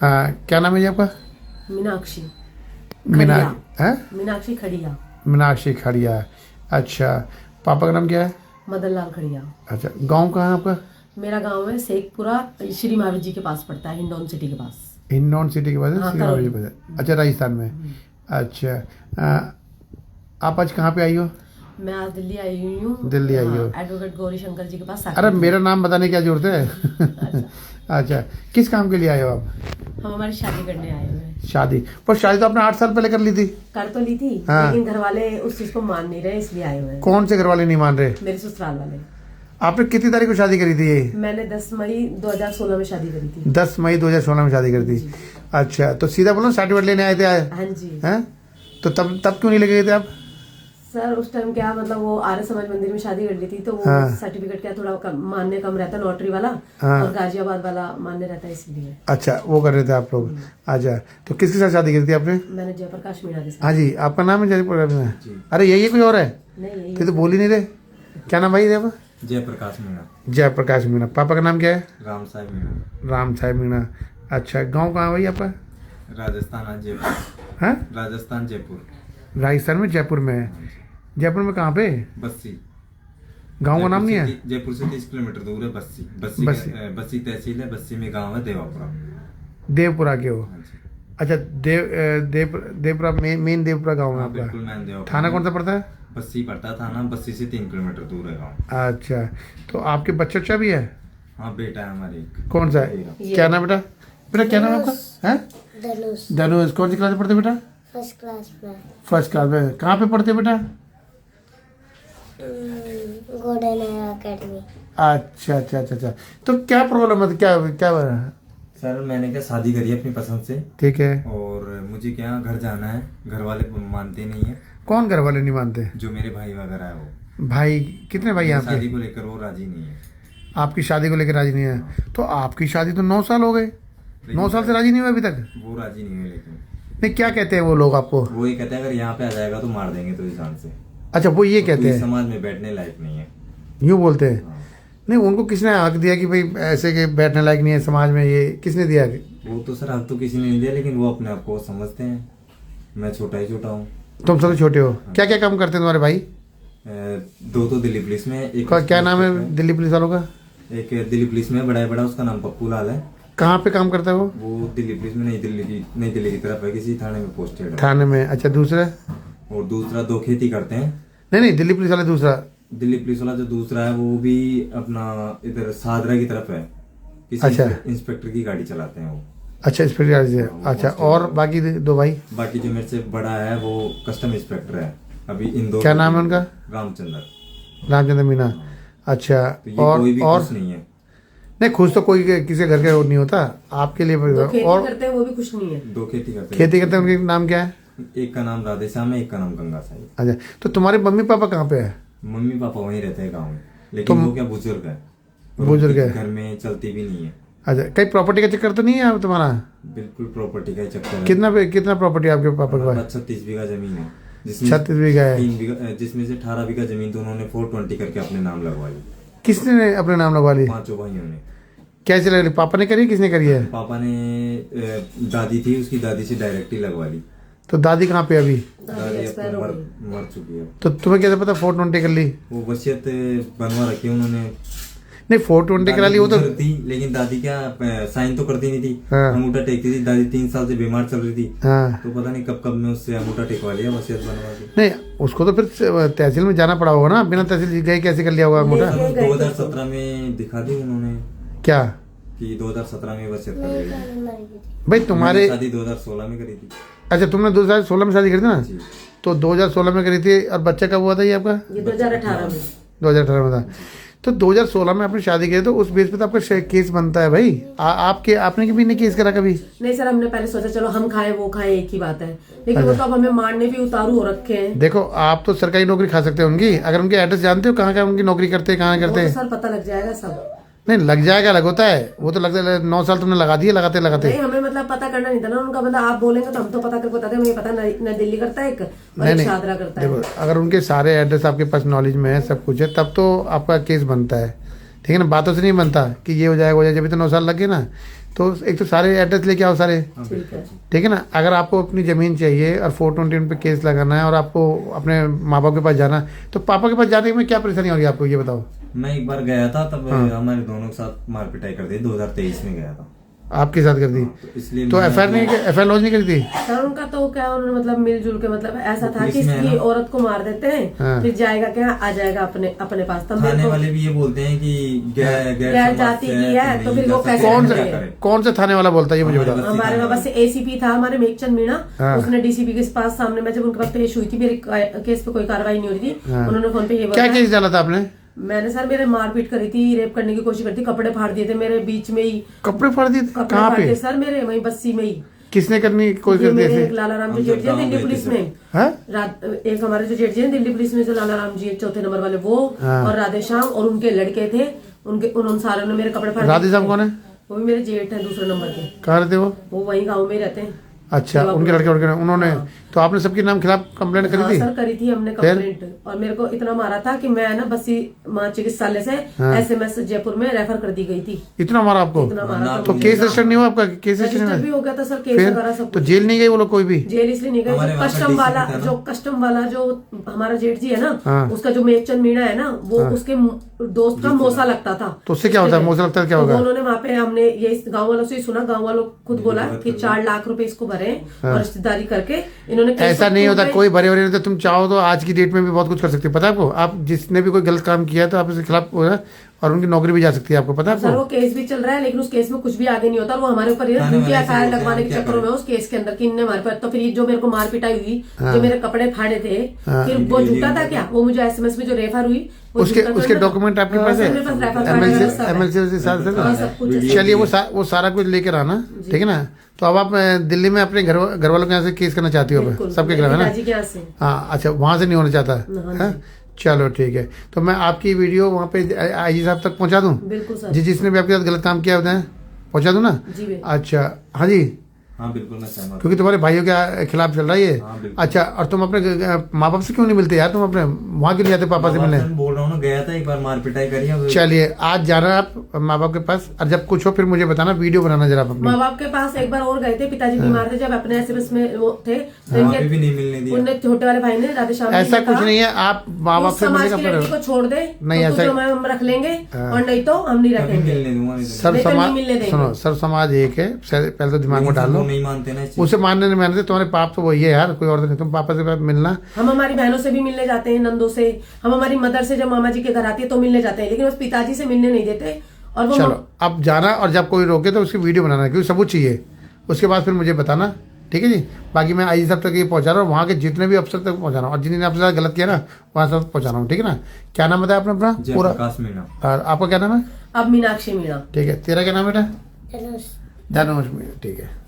क्या नाम है जी आपका? मीनाक्षी मीना खड़िया। है मीनाक्षी खड़िया। मीनाक्षी खड़िया। अच्छा, पापा का नाम क्या है? मदन लाल खड़िया। अच्छा, गांव कहाँ है आपका? मेरा गांव है शेखपुरा, श्री महावीर जी के पास पड़ता है, हिंडौन सिटी के पास। हिंडौन सिटी के पास है, हाँ, श्री महावीर जी के करौली। पास है। अच्छा, राजस्थान में। अच्छा, आप आज कहाँ पे आई हो? मैं आज दिल्ली आई हुई हूँ। दिल्ली आई हो। एडवोकेट गौरी शंकर जी के पास। अरे मेरा नाम बताने की क्या जरूरत है? अच्छा, किस काम के लिए आए हो आप? हम हमारी शादी करने आए हुए हैं। शादी? पर शादी तो आपने 8 साल पहले कर ली थी। कर तो ली थी, हाँ। लेकिन घर वाले उस चीज को मान नहीं रहे, इसलिए आए हुए हैं। कौन से घर वाले नहीं मान रहे? मेरे ससुराल वाले। आपने कितनी तारीख को शादी करी थी ये? मैंने 10 मई 2016 में शादी करी थी। 10 मई 2016 में शादी करी थी। अच्छा, तो सीधा बोलो सर्टिफिकेट लेने आए थे आए? हाँ जी। हैं? तो तब क्यों नहीं लेके गए थे आप? सर उस टाइम क्या मतलब वो आर्य समाज मंदिर में शादी कर ली थी, तो वो हाँ। सर्टिफिकेट क्या थोड़ा मान्य कम रहता है, नोटरी वाला। हाँ। और गाजियाबाद वाला मान्य रहता है, इसलिए। अच्छा, वो कर रहे थे आप लोग। अच्छा, तो किसके साथ शादी करी थी आपने? मैंने जयप्रकाश मीणा के साथ। हाँ जी, आपका नाम है जयप्रकाश मीणा? अरे यही है, कोई और है? नहीं यही ये तो बोल ही नहीं रहे। क्या नाम भाई आपका? जयप्रकाश मीणा। जयप्रकाश मीणा। पापा का नाम क्या है? राम साहब मीणा। राम साहब मीणा। अच्छा, गाँव कहाँ है भाई आपका? राजस्थान जयपुर। हाँ, राजस्थान जयपुर। राजस्थान में जयपुर में है। जयपुर में कहाँ पे? बस्सी। गाँव का नाम नहीं है? जयपुर से 30 किलोमीटर दूर है बस्सी। बस्सी तहसील है। बस्सी में गांव है देवापुरा। देवपुरा के हो? हाँ जी। अच्छा, देवपुरा मेन देवपुरा गाँव है हाँ, आपका? बिल्कुल मैन देवापुरा। थाना कौन सा पड़ता है? बस्सी पड़ता है थाना। बस्सी से 3 किलोमीटर दूर है गाँव। अच्छा, तो आपके बच्चा भी है? हाँ, बेटा है हमारे एक। कौन सा है? क्या नाम बेटा? बेटा क्या नाम है आपका? है धनुष। धनुष। कौन सी क्लास में पढ़ते बेटा? फर्स्ट क्लास में। फर्स्ट क्लास में। कहाँ पे पढ़ते बेटा? Golden academy. अच्छा अच्छा अच्छा अच्छा। तो क्या प्रॉब्लम है? क्या क्या? सर मैंने क्या शादी करी है अपनी पसंद से। ठीक है। और मुझे क्या घर जाना है। घर वाले मानते नहीं है। कौन घर वाले नहीं मानते? जो मेरे भाई वगैरह है वो। भाई कितने भाई हैं शादी आपके? को लेकर वो राजी नहीं है। आपकी शादी को लेकर राजी नहीं है? तो आपकी शादी तो 9 साल हो गए। 9 साल से राजी नहीं हुए अभी तक? वो राजी नहीं है लेकिन। नहीं, क्या कहते हैं वो लोग आपको? वो ये कहते हैं अगर यहाँ पे आ जाएगा तो मार देंगे तुझे जान से। अच्छा, वो ये कहते हैं? समाज में बैठने लायक नहीं है। यूँ बोलते हैं? हाँ। नहीं, उनको किसने हक दिया कि भाई ऐसे के बैठने लायक नहीं है समाज में? ये किसने दिया? वो तो सर हक तो किसी ने नहीं दिया, लेकिन वो अपने आप को समझते हैं। मैं छोटा ही छोटा हूँ। तुम सबसे छोटे हो? क्या क्या काम करते हैं तुम्हारे भाई? 2 तो दिल्ली पुलिस में। एक क्या नाम है दिल्ली पुलिस वालों का? एक दिल्ली पुलिस में बड़ा उसका नाम पप्पू लाल है। कहाँ पे काम करता है वो? वो दिल्ली पुलिस में नई दिल्ली की तरफ है, किसी थाने में पोस्टेड है। थाने में? अच्छा, दूसरा? और दूसरा 2 खेती करते हैं। नहीं, दिल्ली पुलिस वाला दूसरा। दिल्ली पुलिस वाला जो दूसरा है वो भी अपना इधर सादरा की तरफ है। किसी अच्छा। इंस्पेक्टर की गाड़ी चलाते हैं वो। अच्छा, इंस्पेक्टर से। अच्छा, और बाकी 2 भाई? बाकी जो मेरे से बड़ा है वो कस्टम इंस्पेक्टर है अभी इंदौर। क्या नाम है उनका? रामचंद्र मीणा। अच्छा, तो ये और कोई भी और खुश नहीं है। नहीं, खुश तो कोई किसी घर के नहीं होता आपके लिए। दो खेती और करते हैं, वो भी खुश नहीं है। 2 खेती करते हैं। खेती करते हैं, उनके नाम क्या है? एक का नाम राधेश्याम है, एक का नाम गंगा साहिब। अच्छा, तो तुम्हारे मम्मी पापा कहाँ पे है? मम्मी पापा वहीं रहते हैं गाँव में, लेकिन वो क्या बुजुर्ग है। और बुजुर्ग है। घर में चलती भी नहीं है। अच्छा, कहीं प्रॉपर्टी का चक्कर तो नहीं है तुम्हारा? बिल्कुल प्रॉपर्टी का ही चक्कर है। कितना प्रॉपर्टी है आपके पापा के पास? 36 बीघा जमीन है, 36 बीघा है। 3 बीघा, जिसमें से 18 बीघा जमीन तो उन्होंने 420 करके अपने नाम लगवा ली। किसने अपने नाम लगवा ली? 5 भाइयों ने। कैसे लग रही? पापा ने करी, किसने करी है? पापा ने दादी थी, उसकी दादी से डायरेक्ट ही लगवा ली। तो दादी कहाँ पे अभी? दादी अब एक्सपायर तो हो मर चुकी है। तो तुम्हें कैसे पता 420 कर ली? वो वसीयत बनवा रखी है उन्होंने। नहीं, 420 करा ली वो तो। दादी थी, लेकिन दादी क्या साइन तो करती नहीं थी। हाँ। अंगूठा टेकती थी। दादी 3 साल से बीमार चल रही थी। हाँ। तो पता नहीं कब में उससे अंगूठा टेकवा लिया, वसीयत बनवा दी। नहीं, उसको तो फिर तहसील में जाना पड़ा होगा ना? बिना तहसील गए कैसे कर लिया होगा अंगूठा? 2017 में दिखा दी उन्होंने क्या कि 2017 में वसीयत कर ली। भाई तुम्हारे? शादी 2016 में करी थी। अच्छा, तुमने 2016 में शादी करी थी ना? जी। तो 2016 में करी थी, और बच्चा कब हुआ था ये आपका? ये 2018 में। 2018 में था। तो 2016 में आपने शादी की, तो उस बेस पे तो आपका केस बनता है भाई। आपने कभी नहीं केस करा कभी? नहीं सर, हमने पहले सोचा चलो हम खाएं वो खाएं, एक ही बात है, लेकिन वो तो अब हमें मारने भी उतारू हो रखे हैं। देखो, आप तो सरकारी नौकरी खा सकते हो उनकी, अगर उनके एड्रेस जानते हो कहाँ उनकी नौकरी करते हैं, कहाँ करते वो हैं। तो सर पता लग जाएगा सब। नहीं, लग जाएगा, अलग होता है वो तो। लगता है 9 साल तुमने लगा दिए लगाते लगाते। नहीं, हमें मतलब पता करना नहीं था ना उनका, मतलब आप बोलेंगे तो हम तो पता करके बताते हैं। मुझे पता न दिल्ली करता है एक, और एक शादरा करता है। देखो, अगर उनके सारे एड्रेस आपके पास नॉलेज में है, सब कुछ है, तब तो आपका केस बनता है। ठीक है ना? बातों से नहीं बनता कि ये हो जाएगा जब भी तो 9 साल लगे ना। तो एक तो सारे एड्रेस लेके आओ सारे, हाँ, ठीक बिल्कुल है। जी। ठीक है ना। अगर आपको अपनी ज़मीन चाहिए और 421 पे केस लगाना है और आपको अपने माँ बाप के पास जाना है, तो पापा के पास जाने में क्या परेशानी हो रही है आपको, ये बताओ। मैं एक बार गया था, तब हाँ। हमारे दोनों के साथ मार पिटाई कर दी, 2023 में गया था। आपके साथ कर दी, तो इसलिए तो मैं एफ आई लॉन्च नहीं करी थी? सर उनका तो क्या उन्होंने मतलब मिलजुल के मतलब ऐसा था कि पुलिस में है इसकी ना। औरत को मार देते हैं, हाँ। फिर जाएगा क्या, आ जाएगा अपने अपने पास। तब मेरे थाने को वाले भी ये बोलते हैं कि गैर गैर जाति की है, तो फिर वो कैसे कौन करेंगे? सा कौन सा थाने वाला बोलता है, ये मुझे हमारे बताओ। बस- हमारे वहाँ बस एसीपी था, हमारे मेघचंद मीणा, हाँ। उसने डीसीपी के पास सामने मैं जब उनके पास पेश हुई थी, मेरे केस पे कोई कार्रवाई नहीं हो रही थी, हाँ। उन्होंने फोन पे ये क्या बोला, केस डाला था आपने? मैंने सर मेरे मारपीट करी थी, रेप करने की कोशिश करी थी, कपड़े फाड़ दिए थे मेरे बीच में ही, कपड़े फाड़ दिए थे? कपड़े कहाँ फाड़ पे? दिए सर मेरे वहीं बस्सी में ही। किसने करनी की कोशिश ये कर दी मेरे ऐसे? एक लाला राम जी हम जेठ जब जी हैं गाँव दिल्ली गए थे पुलिस सर। में, हाँ? एक हमारे जो जेठ जी हैं दिल्ली पुलिस में, जो लाला राम जी 4 नंबर वाले वो, हाँ। और राधे श्याम और उनके लड़के थे, उन सारों ने मेरे कपड़े फाड़ दिए राधे श्याम थे। कौन है? वो भी मेरे जेठ हैं, दूसरे नंबर के, कहाँ रहते वो? वो वहीं गाँव में ही रहते हैं। अच्छा, उनके लड़के उन्होंने, तो आपने सबके नाम खिलाफ कंप्लेंट करी हाँ थी? सर करी थी हमने कंप्लेंट, और मेरे को इतना मारा था कि मैं ना बस्सी मां चिकित्सालय से हाँ। एसएमएस जयपुर में रेफर कर दी गई थी। इतना मारा आपको? इतना मारा था। तो केस रजिस्टर नहीं हुआ आपका? केस रजिस्टर भी रजिस्टर हो गया था सर, केस वगैरह फिर सब तो कुछ। जेल नहीं गए वो लोग कोई भी? जेल इसलिए नहीं गए, हमारे जो वहाँ का कस्टम DCP वाला था ना। जो कस्टम वाला जो हमारा जेठ जी है ना, हाँ। उसका जो मेघचंद मीणा है ना, वो उसके दोस्त का मौसा लगता था। तो उससे क्या होता है? मौसा लगता है क्या तो होगा? उन्होंने वहाँ पे हमने ये इस गाँव वालों से ही सुना, गाँव वालों खुद बोला कि 4 लाख रुपए इसको भरे और रिश्तेदारी करके इन्होंने केस ऐसा को नहीं होता, पूरे- कोई भरे भरे नहीं होता। तुम चाहो तो आज की डेट में भी बहुत कुछ कर सकते हो, पता है आपको? आप जिसने भी कोई गलत काम किया है तो आप इसके खिलाफ हो ना, और उनकी नौकरी भी जा सकती है, आपको पता है सर वो आपको? केस भी चल रहा है, लेकिन उस केस में कुछ भी आगे नहीं होता, और वो हमारे ऊपर थाने झूठी वाले से एफआईआर बोलते हैं, लगवाने के क्या चक्करों में करें? उस केस के अंदर कि इनने हमारे पर, तो फिर ये जो मेरे को मार पिटाई हुई, हाँ। जो मेरे कपड़े फाड़े थे, हाँ। फिर वो झूठा था क्या? वो मुझे एसएमएस में जो रेफर हुई वो उसके झूठा था उसके ना? डॉक्यूमेंट आपके हाँ, पास सर, है? मेरे पास रेफर फाइल एमएलसी वगैरह सब है। एमएलसी साथ हाँ, सब कुछ है। चलिए वो सारा कुछ लेकर आना, ठीक है ना। तो अब आप दिल्ली में अपने घर वालों के यहाँ से केस करना चाहती हो? बिल्कुल, सबके खिलाफ है ना? पिताजी के यहाँ से। हाँ, अच्छा, वहाँ से नहीं होना चाहता हाँ है? जी। चलो ठीक है, तो मैं आपकी वीडियो वहाँ पे आईजी साहब तक पहुँचा दूँ? बिल्कुल सर। जिसने भी आपके साथ गलत काम किया होता है पहुँचा दूँ ना? जी बिल्कुल। अच्छा, हाँ जी, हाँ बिल्कुल मैं सहमत हूँ। क्योंकि तुम्हारे भाइयों के खिलाफ चल रहा है ये। हाँ, बिल्कुल। अच्छा, और तुम अपने माँ बाप से क्यों नहीं मिलते यार? तुम अपने वहाँ क्यों नहीं जाते पापा से मिलने? मैं बोल रहा हूँ ना, गया था एक बार, मार पिटाई करी है। चलिए, आज जाना है आप माँ बाप के पास, और जब कुछ हो फिर मुझे बताना, वीडियो बनाना जरा आप अपनी। माँ बाप के पास एक बार और गए थे, पिताजी बीमार थे, जब अपने एसएमएस में वो थे, तो वहाँ पे भी इनके नहीं मिलने दिया। उनने छोटे वाले भाई ने राधे श्याम जी ऐसा ने कुछ कहा, नहीं है, आप माँ बाप उस से मिलने समाज का की लड़की को छोड़ दे, नहीं, तो ऐसा- तुझे हम रख लेंगे, और नहीं तो हम नहीं कभी रखेंगे। मिलने दूंगा नहीं तो। सर नहीं तो समाज, नहीं मिलने देंगे। सुनो, सर समाज एक है, पहले तो दिमाग में लेकिन डाल सब लो। वो नहीं मानते ना इस चीज़ उसे मानने नहीं मानते, तुम्हारे पाप तो वही है यार, कोई और तो नहीं। तुम पापा से मिलना। हम हमारी बहनों से भी मिलने जाते हैं, नंदों से, हम हमारी मदर से जब मामा जी के घर आती है तो मिलने जाते हैं, लेकिन बस पिताजी से मिलने नहीं देते। और वो चलो, अब जाना, और जब कोई रोके तो उसकी वीडियो बनाना, क्योंकि सबूत चाहिए। उसके बाद फिर मुझे बताना, ठीक है जी। बाकी मैं आईजी साहब तक ये पहुंचा रहा हूँ, वहाँ के जितने भी अफसर तक पहुंचा रहा हूँ, और जिन्होंने आपसे साथ गलत किया ना वहाँ सब पहुंचा रहा हूँ, ठीक है ना। क्या नाम बताया आपने अपना पूरा? जयप्रकाश मीणा। और आपका क्या नाम है? अब मीनाक्षी मीणा। ठीक है, तेरा क्या नाम है बेटा? धनुष। धनुष मीणा, ठीक है।